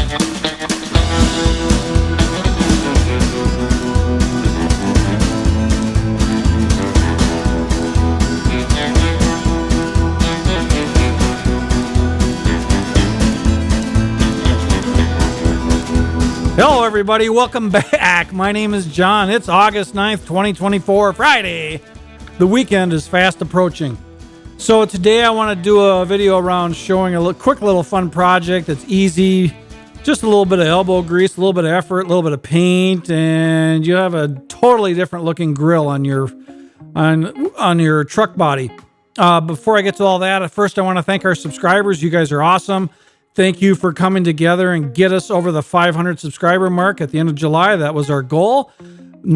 Hello everybody, welcome back. My name is John. It's August 9th, 2024, Friday. The weekend is fast approaching. So today I want to do a video around showing a quick little fun project that's easy. Just a little bit of elbow grease, a little bit of effort, a little bit of paint, and you have a totally different looking grill on your truck body. Before I get to all that, first I want to thank our subscribers. You guys are awesome. Thank you for coming together and get us over the 500 subscriber mark at the end of July. That was our goal.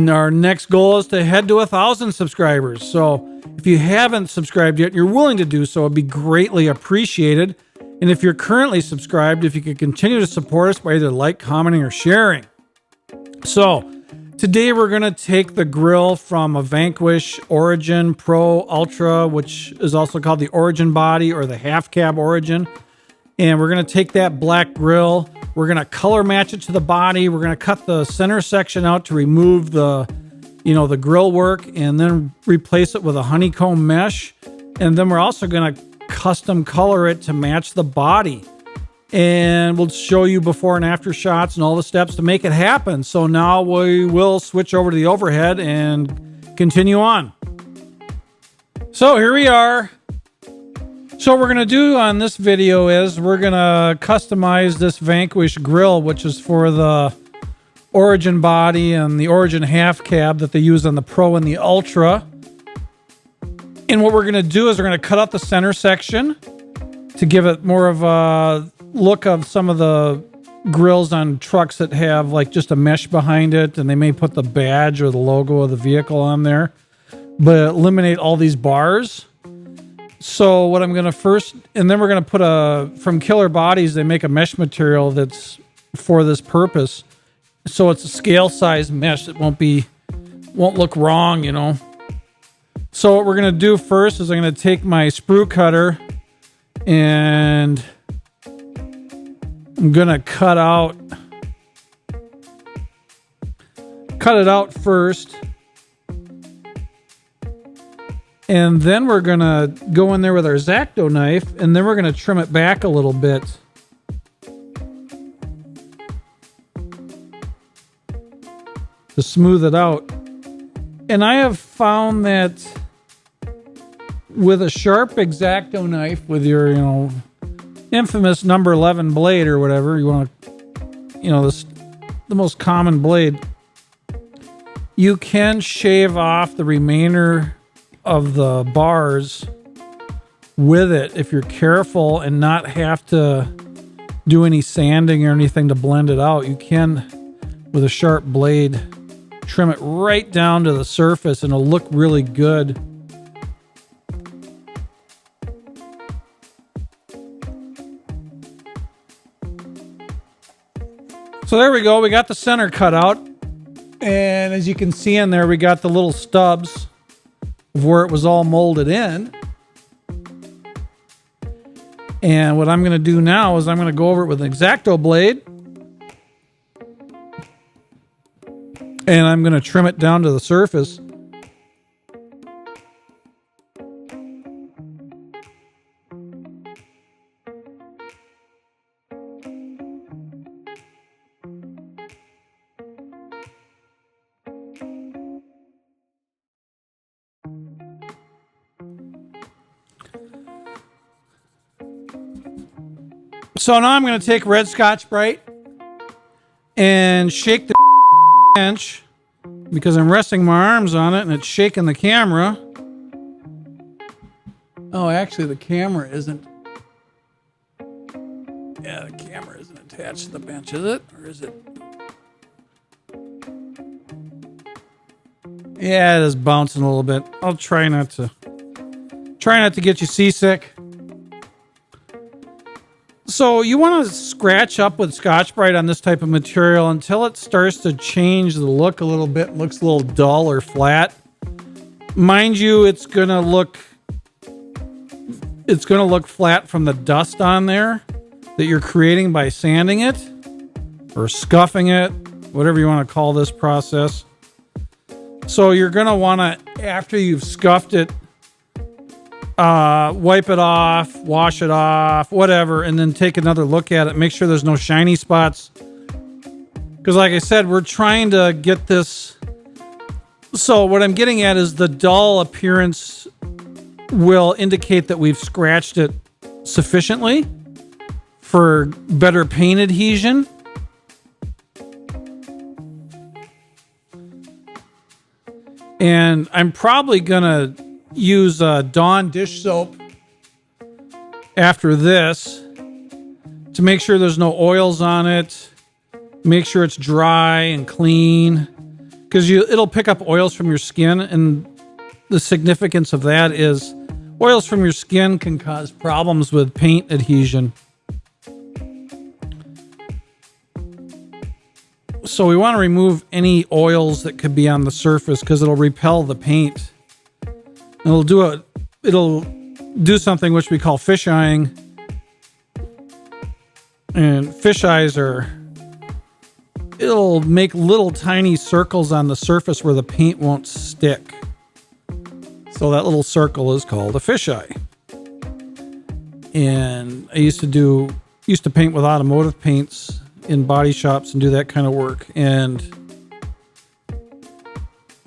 Our next goal is to head to 1,000 subscribers. So if you haven't subscribed yet, you're willing to do so, it'd be greatly appreciated. And if you're currently subscribed, if you could continue to support us by either like, commenting, or sharing. So today we're going to take the grill from a Vanquish Origin Pro Ultra, which is also called the Origin Body or the Half Cab Origin. And we're going to take that black grill, we're going to color match it to the body, we're going to cut the center section out to remove the grill work, and then replace it with a honeycomb mesh. And then we're also going to custom color it to match the body. And we'll show you before and after shots and all the steps to make it happen. So now we will switch over to the overhead and continue on. So here we are. So what we're going to do on this video is we're going to customize this Vanquish grill, which is for the Origin Body and the Origin Half Cab that they use on the Pro and the Ultra. And what we're going to do is we're going to cut out the center section to give it more of a look of some of the grills on trucks that have like just a mesh behind it, and they may put the badge or the logo of the vehicle on there, but eliminate all these bars. So what I'm going to first, and then we're going to put from Killer Bodies, they make a mesh material that's for this purpose. So it's a scale size mesh. It won't look wrong, you know. So what we're going to do first is I'm going to take my sprue cutter and I'm going to cut it out first. And then we're going to go in there with our X-Acto knife, and then we're going to trim it back a little bit. To smooth it out. And I have found that with a sharp X-Acto knife, with your, infamous number 11 blade or whatever, you want to, the most common blade, you can shave off the remainder of the bars with it if you're careful and not have to do any sanding or anything to blend it out. You can, with a sharp blade, trim it right down to the surface and it'll look really good. So there we go. We got the center cut out. And as you can see in there, we got the little stubs of where it was all molded in. And what I'm going to do now is I'm going to go over it with an X-Acto blade. And I'm going to trim it down to the surface. So now I'm going to take red Scotch-Brite and shake the bench because I'm resting my arms on it and it's shaking the camera. Oh, actually the camera isn't. Yeah, the camera isn't attached to the bench, is it? Or is it? Yeah, it is bouncing a little bit. I'll try not to get you seasick. So you want to scratch up with Scotch-Brite on this type of material until it starts to change the look a little bit, looks a little dull or flat. Mind you, it's gonna look flat from the dust on there that you're creating by sanding it. or scuffing it, whatever you want to call this process. So you're going to want to, after you've scuffed it, wipe it off, wash it off, whatever, and then take another look at it. Make sure there's no shiny spots. Because like I said, we're trying to get this. So what I'm getting at is the dull appearance will indicate that we've scratched it sufficiently for better paint adhesion. And I'm probably going to use Dawn dish soap after this to make sure there's no oils on it. Make sure it's dry and clean, because it'll pick up oils from your skin, and the significance of that is oils from your skin can cause problems with paint adhesion. So we want to remove any oils that could be on the surface because it'll repel the paint. It'll do something which we call fish eyeing. And fish eyes it'll make little tiny circles on the surface where the paint won't stick. So that little circle is called a fish eye. And I used to paint with automotive paints in body shops and do that kind of work. And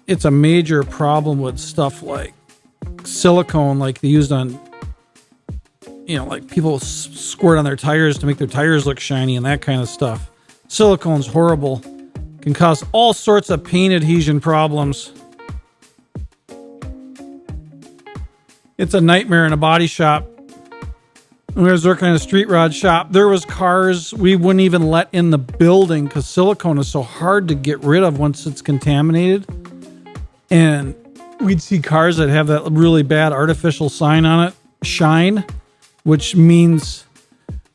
it's a major problem with stuff like silicone, like they used on, like people squirt on their tires to make their tires look shiny and that kind of stuff. Silicone's horrible. Can cause all sorts of paint adhesion problems. It's a nightmare in a body shop. When I was working in a street rod shop, there was cars we wouldn't even let in the building because silicone is so hard to get rid of once it's contaminated. And we'd see cars that have that really bad artificial shine, which means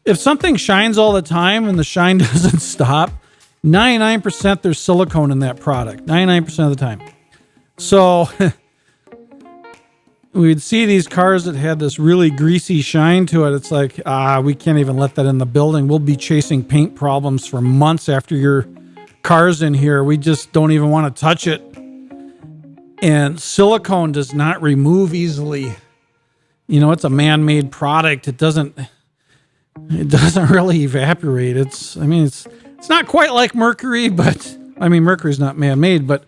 if something shines all the time and the shine doesn't stop, 99% there's silicone in that product, 99% of the time. So we'd see these cars that had this really greasy shine to it. It's like, we can't even let that in the building. We'll be chasing paint problems for months after your car's in here. We just don't even want to touch it. And silicone does not remove easily. It's a man-made product. It doesn't really evaporate. It's not quite like mercury, but mercury's not man-made, but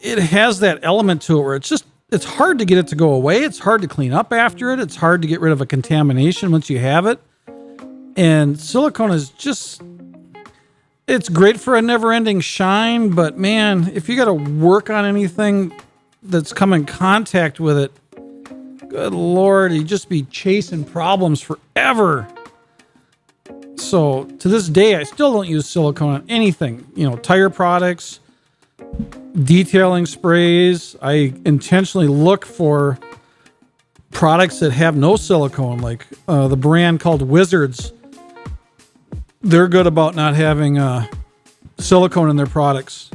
it has that element to it where it's hard to get it to go away. It's hard to clean up after it. It's hard to get rid of a contamination once you have it. And silicone is it's great for a never-ending shine, but man, if you got to work on anything that's come in contact with it, good Lord, you just be chasing problems forever. So to this day, I still don't use silicone on anything. Tire products, detailing sprays. I intentionally look for products that have no silicone, like the brand called Wizards. They're good about not having silicone in their products.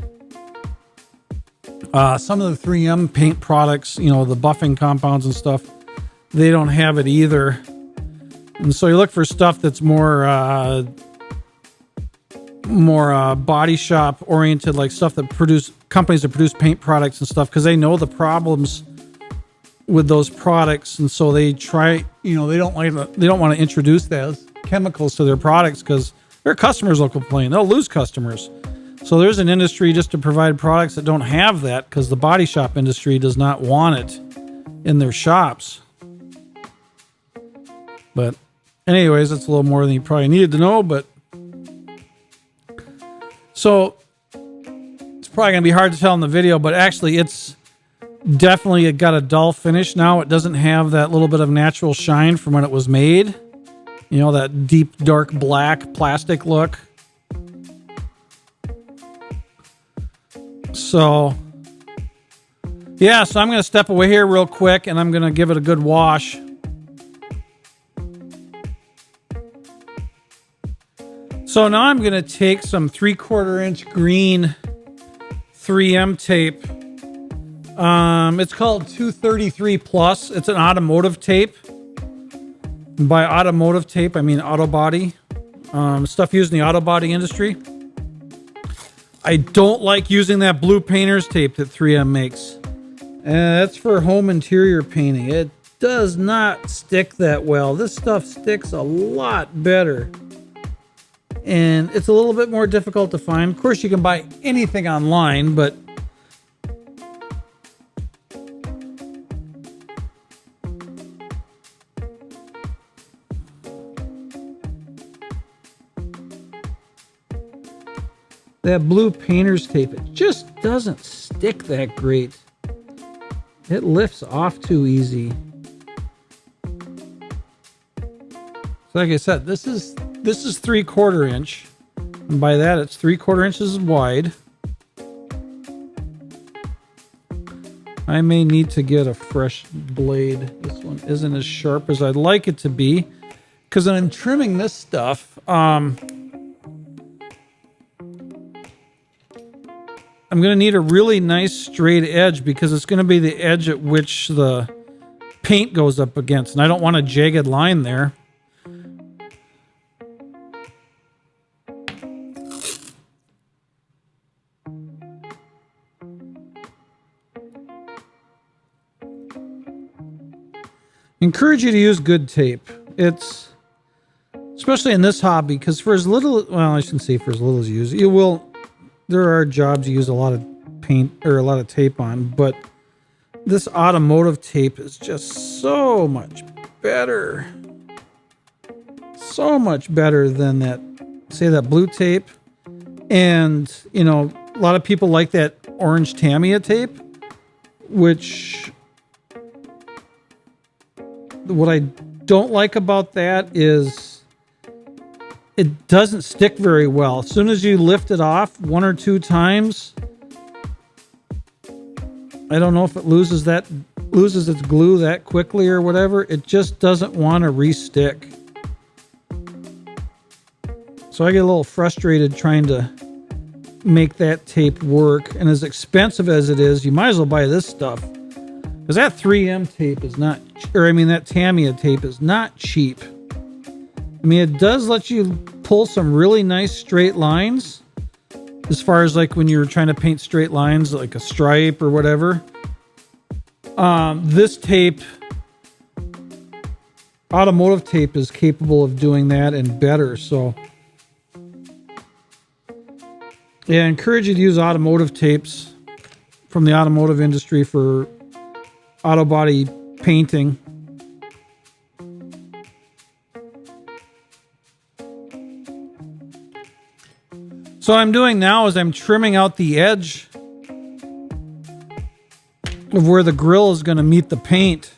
Some of the 3M paint products, the buffing compounds and stuff, they don't have it either. And so you look for stuff that's more body shop oriented, like stuff that companies that produce paint products and stuff, because they know the problems with those products, and so they try. They don't want to introduce those chemicals to their products because their customers will complain. They'll lose customers. So there's an industry just to provide products that don't have that because the body shop industry does not want it in their shops. But anyways, that's a little more than you probably needed to know. But so it's probably going to be hard to tell in the video, but actually it's definitely got a dull finish now. It doesn't have that little bit of natural shine from when it was made. That deep, dark black plastic look. So, yeah, so I'm going to step away here real quick and I'm going to give it a good wash. So now I'm going to take some 3/4 inch green 3M tape. It's called 233 Plus. It's an automotive tape. By automotive tape, I mean auto body. stuff used in the auto body industry. I don't like using that blue painter's tape that 3M makes. That's for home interior painting. It does not stick that well. This stuff sticks a lot better. And it's a little bit more difficult to find. Of course, you can buy anything online, but that blue painter's tape, it just doesn't stick that great. It lifts off too easy. So like I said, this is 3/4 inch. And by that, it's 3/4 inches wide. I may need to get a fresh blade. This one isn't as sharp as I'd like it to be. Because when I'm trimming this stuff, I'm going to need a really nice straight edge because it's going to be the edge at which the paint goes up against. And I don't want a jagged line there. Encourage you to use good tape. It's especially in this hobby because for as little, well, I shouldn't say for as little as you use, you will. There are jobs you use a lot of paint or a lot of tape on, but this automotive tape is just so much better. So much better than that, say, that blue tape. And, you know, a lot of people like that orange Tamiya tape, which what I don't like about that is it doesn't stick very well. As soon as you lift it off 1 or 2 times, I don't know if it loses its glue that quickly or whatever. It just doesn't want to re-stick. So I get a little frustrated trying to make that tape work. And as expensive as it is, you might as well buy this stuff. Because that 3M tape is not, or I mean that Tamiya tape is not cheap. I mean, it does let you pull some really nice straight lines as far as like when you're trying to paint straight lines, like a stripe or whatever. This tape, automotive tape, is capable of doing that and better. So yeah, I encourage you to use automotive tapes from the automotive industry for auto body painting. So what I'm doing now is I'm trimming out the edge of where the grill is going to meet the paint.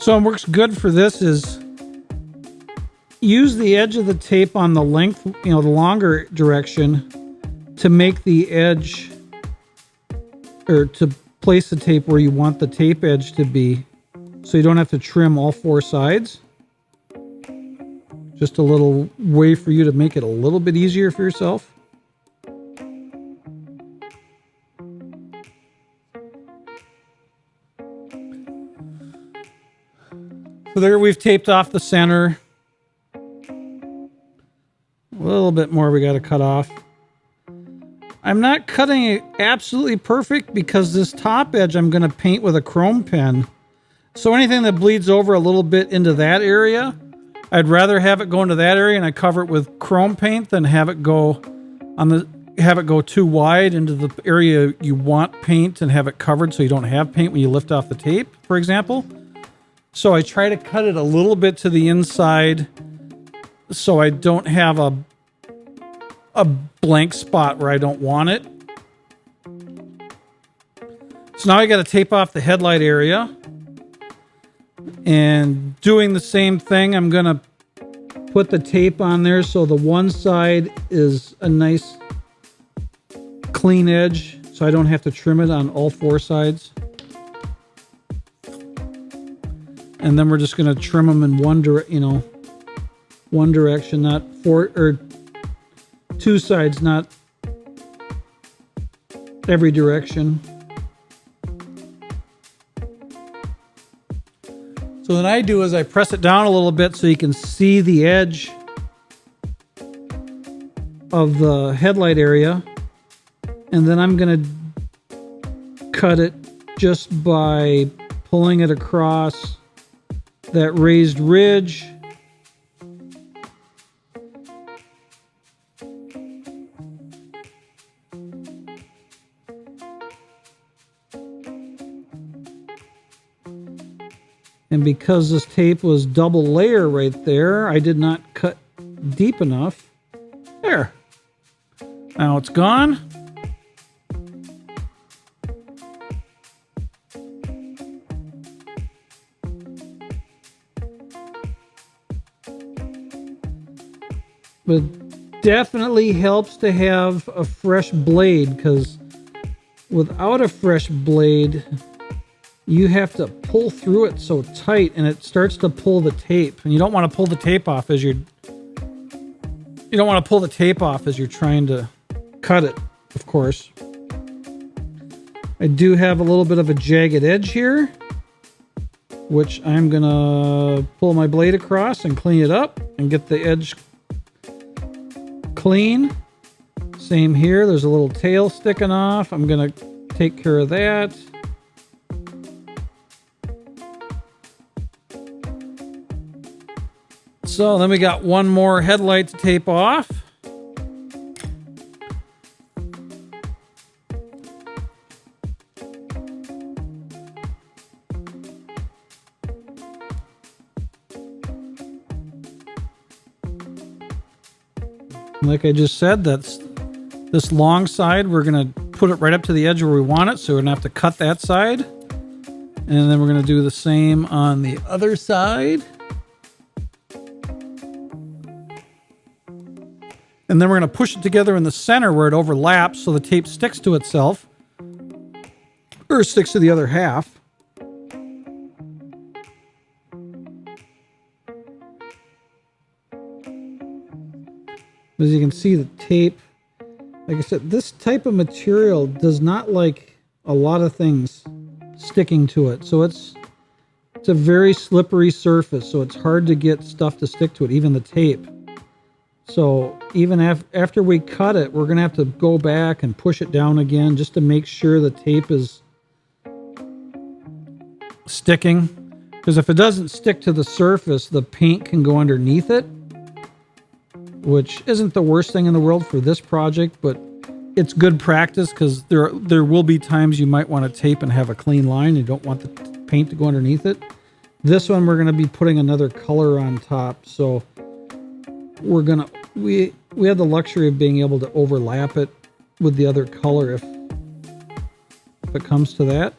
So what works good for this is use the edge of the tape on the length, you know, the longer direction to make the edge, or to place the tape where you want the tape edge to be, so you don't have to trim all 4 sides. Just a little way for you to make it a little bit easier for yourself. So there we've taped off the center. A little bit more we got to cut off. I'm not cutting it absolutely perfect because this top edge I'm going to paint with a chrome pen. So anything that bleeds over a little bit into that area, I'd rather have it go into that area and I cover it with chrome paint than have it go too wide into the area you want paint and have it covered so you don't have paint when you lift off the tape, for example. So I try to cut it a little bit to the inside so I don't have a blank spot where I don't want it. So now I got to tape off the headlight area. And doing the same thing, I'm going to put the tape on there so the one side is a nice clean edge so I don't have to trim it on all four sides. And then we're just going to trim them in one direction, not four or two sides, not every direction. So what I do is I press it down a little bit so you can see the edge of the headlight area. And then I'm going to cut it just by pulling it across that raised ridge. And because this tape was double layer right there, I did not cut deep enough. There. Now it's gone. But definitely helps to have a fresh blade, because without a fresh blade, you have to pull through it so tight and it starts to pull the tape. And you don't want to pull the tape off as you're trying to cut it, of course. I do have a little bit of a jagged edge here, which I'm gonna pull my blade across and clean it up and get the edge clean. Same here, there's a little tail sticking off. I'm gonna take care of that. So then we got one more headlight to tape off. Like I just said, that's this long side. We're going to put it right up to the edge where we want it. So we're going to have to cut that side. And then we're going to do the same on the other side. And then we're going to push it together in the center where it overlaps so the tape sticks to itself. Or sticks to the other half. As you can see, the tape, like I said, this type of material does not like a lot of things sticking to it. So it's a very slippery surface, so it's hard to get stuff to stick to it, even the tape. So even after we cut it, we're going to have to go back and push it down again just to make sure the tape is sticking. Because if it doesn't stick to the surface, the paint can go underneath it, which isn't the worst thing in the world for this project, but it's good practice because there will be times you might want to tape and have a clean line. You don't want the paint to go underneath it. This one we're going to be putting another color on top, so we have the luxury of being able to overlap it with the other color if it comes to that.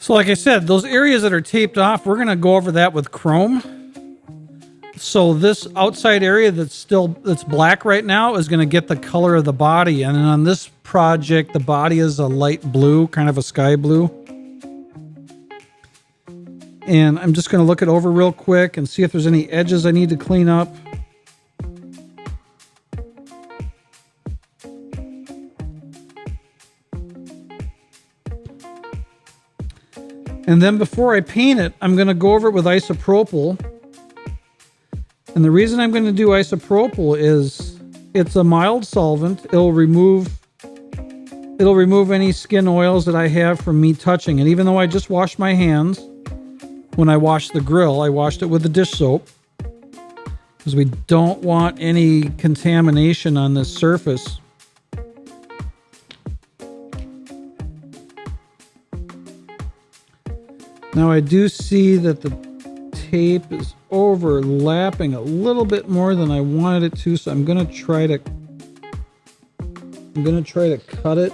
So like I said, those areas that are taped off, we're going to go over that with chrome. So this outside area that's black right now is going to get the color of the body. And on this project, the body is a light blue, kind of a sky blue. And I'm just going to look it over real quick and see if there's any edges I need to clean up. And then before I paint it, I'm going to go over it with isopropyl. And the reason I'm going to do isopropyl is it's a mild solvent. It'll remove any skin oils that I have from me touching. And even though I just washed my hands, when I washed the grill, I washed it with the dish soap because we don't want any contamination on this surface. Now I do see that the tape is overlapping a little bit more than I wanted it to, so I'm gonna try to cut it.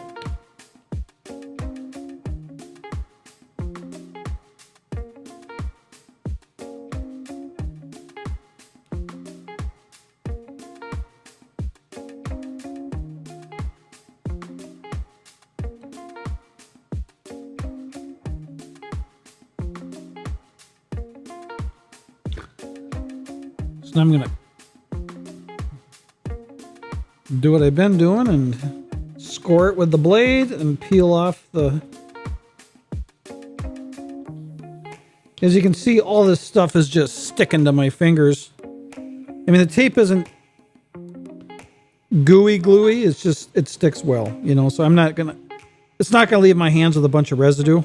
So now I'm going to do what I've been doing and score it with the blade and peel off the... As you can see, all this stuff is just sticking to my fingers. I mean, the tape isn't gluey. It's just, it sticks well, you know, so it's not going to leave my hands with a bunch of residue.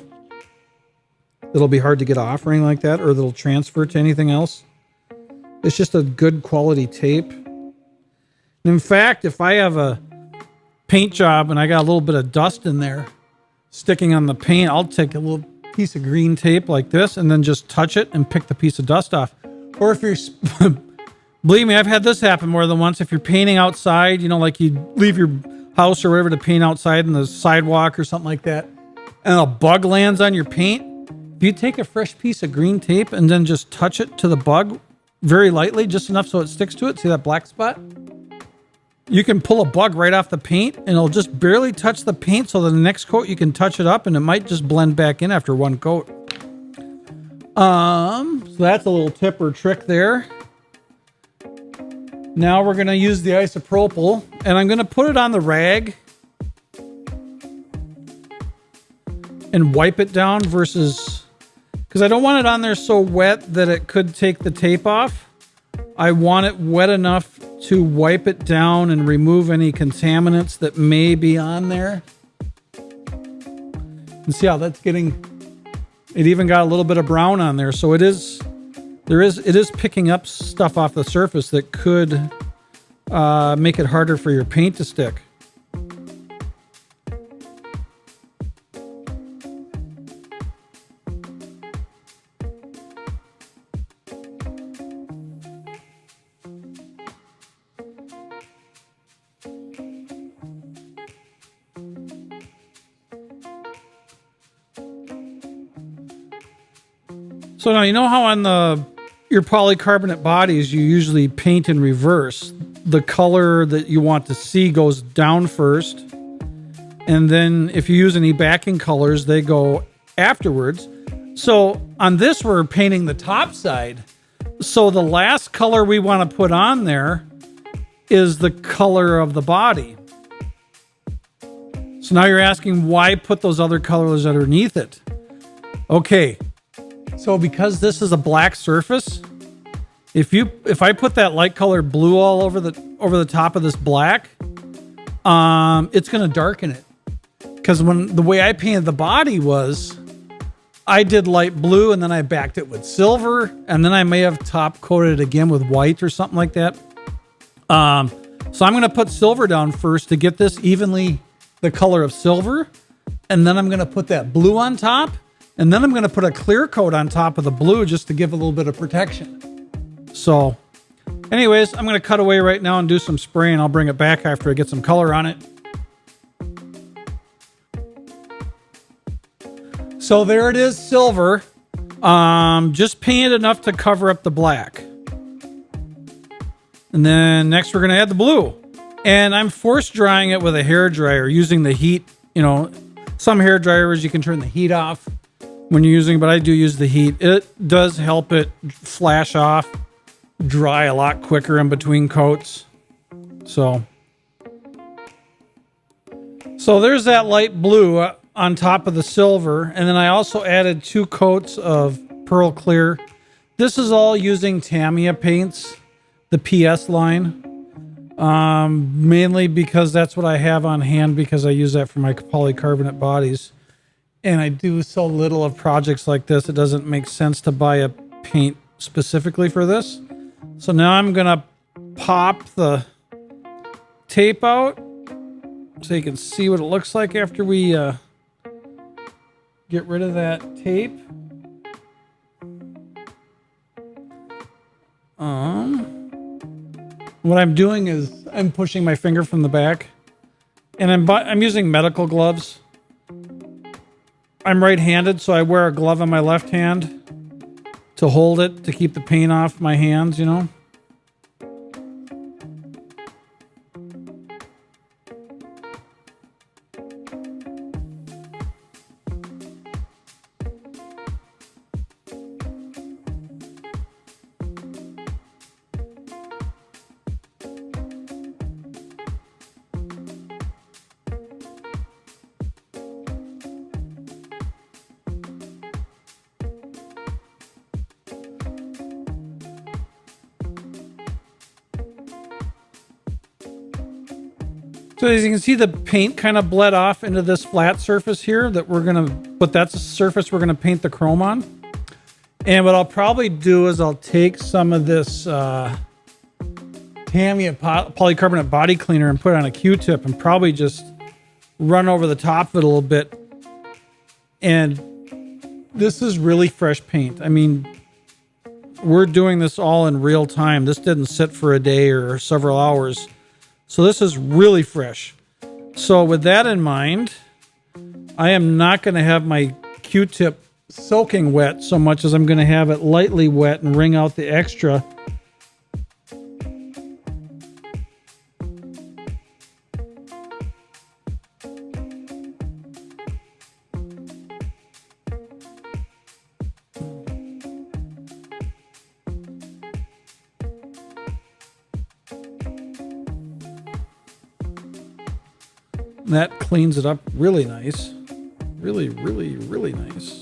It'll be hard to get off or anything like that, or it'll transfer to anything else. It's just a good quality tape. And in fact, if I have a paint job and I got a little bit of dust in there sticking on the paint, I'll take a little piece of green tape like this and then just touch it and pick the piece of dust off. Or if you're, believe me, I've had this happen more than once. If you're painting outside, you know, like you leave your house or whatever to paint outside in the sidewalk or something like that, and a bug lands on your paint, if you take a fresh piece of green tape and then just touch it to the bug very lightly, just enough so it sticks to it. See that black spot? You can pull a bug right off the paint and it'll just barely touch the paint, so the next coat you can touch it up and it might just blend back in after one coat. So that's a little tip or trick there. Now we're going to use the isopropyl and I'm going to put it on the rag and wipe it down versus... because I don't want it on there so wet that it could take the tape off. I want it wet enough to wipe it down and remove any contaminants that may be on there. And see how that's getting... it even got a little bit of brown on there. So it is picking up stuff off the surface that could make it harder for your paint to stick. So now, you know how on your polycarbonate bodies, you usually paint in reverse. The color that you want to see goes down first. And then if you use any backing colors, they go afterwards. So on this, we're painting the top side. So the last color we want to put on there is the color of the body. So now you're asking, why put those other colors underneath it? Okay. So because this is a black surface, if I put that light colored blue all over the top of this black, it's going to darken it. Because the way I painted the body was, I did light blue and then I backed it with silver, and then I may have top coated it again with white or something like that. So I'm going to put silver down first to get this evenly the color of silver, and then I'm going to put that blue on top. And then I'm going to put a clear coat on top of the blue just to give a little bit of protection. So anyways, I'm going to cut away right now and do some spraying. I'll bring it back after I get some color on it. So there it is, silver. Just paint it enough to cover up the black. And then next we're going to add the blue. And I'm force drying it with a hair dryer using the heat. You know, some hair dryers you can turn the heat off when you're using, but I do use the heat. It does help it flash off, dry a lot quicker in between coats. So there's that light blue on top of the silver. And then I also added 2 coats of pearl clear. This is all using Tamiya paints, the PS line. Mainly because that's what I have on hand, because I use that for my polycarbonate bodies. And I do so little of projects like this, it doesn't make sense to buy a paint specifically for this. So now I'm going to pop the tape out so you can see what it looks like after we get rid of that tape. What I'm doing is I'm pushing my finger from the back, and I'm using medical gloves. I'm right-handed, so I wear a glove on my left hand to hold it, to keep the paint off my hands, you know. So as you can see, the paint kind of bled off into this flat surface here that but that's a surface we're gonna paint the chrome on. And what I'll probably do is I'll take some of this Tamiya polycarbonate body cleaner and put it on a Q-tip and probably just run over the top of it a little bit. And this is really fresh paint. I mean, we're doing this all in real time. This didn't sit for a day or several hours. So this is really fresh. So with that in mind, I am not going to have my Q-tip soaking wet so much as I'm going to have it lightly wet and wring out the extra. That cleans it up really nice. Really, really, really nice.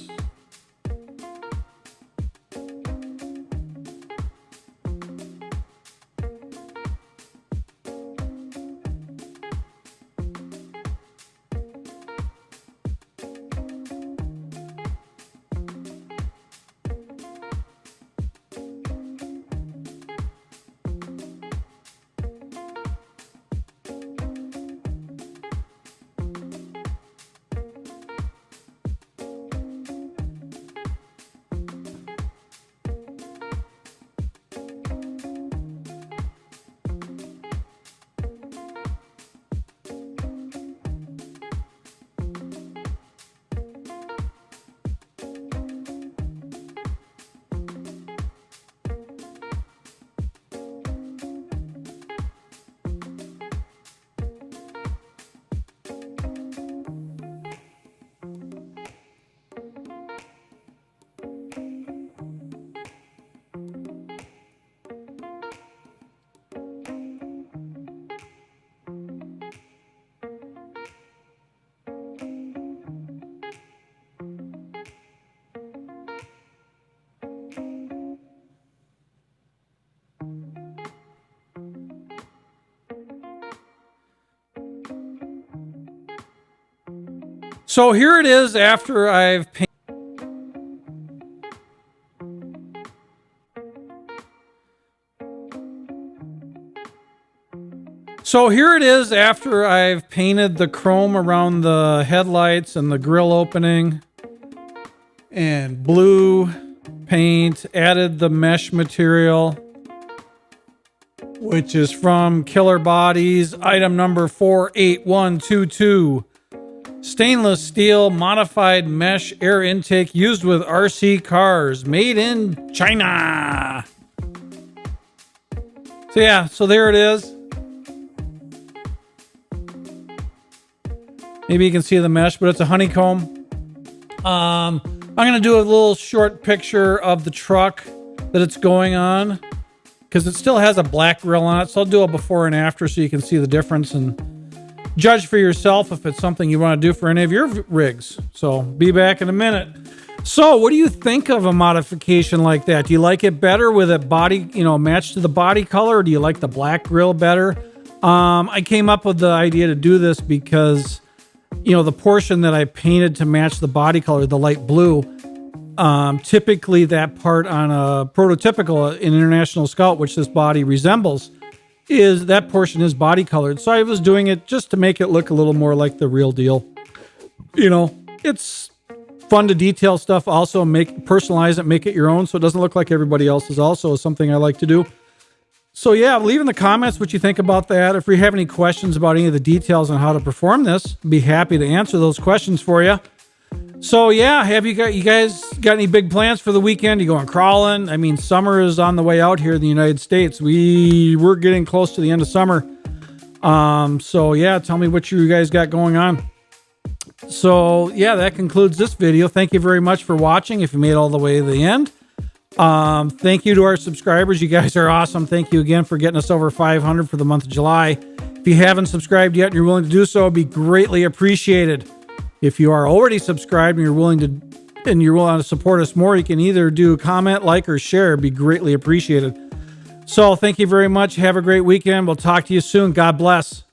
So here it is after I've painted. So here it is after I've painted the chrome around the headlights and the grill opening and blue paint, added the mesh material, which is from Killer Bodies, item number 48122. Stainless steel modified mesh air intake used with RC cars, made in China. So yeah, so there it is. Maybe you can see the mesh, but it's a honeycomb. I'm going to do a little short picture of the truck that it's going on, because it still has a black grill on it. So I'll do a before and after so you can see the difference and judge for yourself if it's something you want to do for any of your rigs. So be back in a minute. So what do you think of a modification like that? Do you like it better with it body, matched to the body color? Or do you like the black grill better? I came up with the idea to do this because, the portion that I painted to match the body color, the light blue, typically that part on a prototypical in International Scout, which this body resembles, is that portion is body colored. So I was doing it just to make it look a little more like the real deal. It's fun to detail stuff, also personalize it, make it your own so it doesn't look like everybody else's, also is something I like to do. So yeah, leave in the comments what you think about that. If you have any questions about any of the details on how to perform this, I'd be happy to answer those questions for you. So yeah, you guys got any big plans for the weekend? You going crawling? I mean, summer is on the way out here in the United States. We're getting close to the end of summer. So yeah, tell me what you guys got going on. So yeah, that concludes this video. Thank you very much for watching. If you made it all the way to the end, thank you to our subscribers. You guys are awesome. Thank you again for getting us over 500 for the month of July. If you haven't subscribed yet and you're willing to do so, it'd be greatly appreciated. If you are already subscribed and you're willing to support us more, you can either do comment, like, or share. It'd be greatly appreciated. So thank you very much. Have a great weekend. We'll talk to you soon. God bless.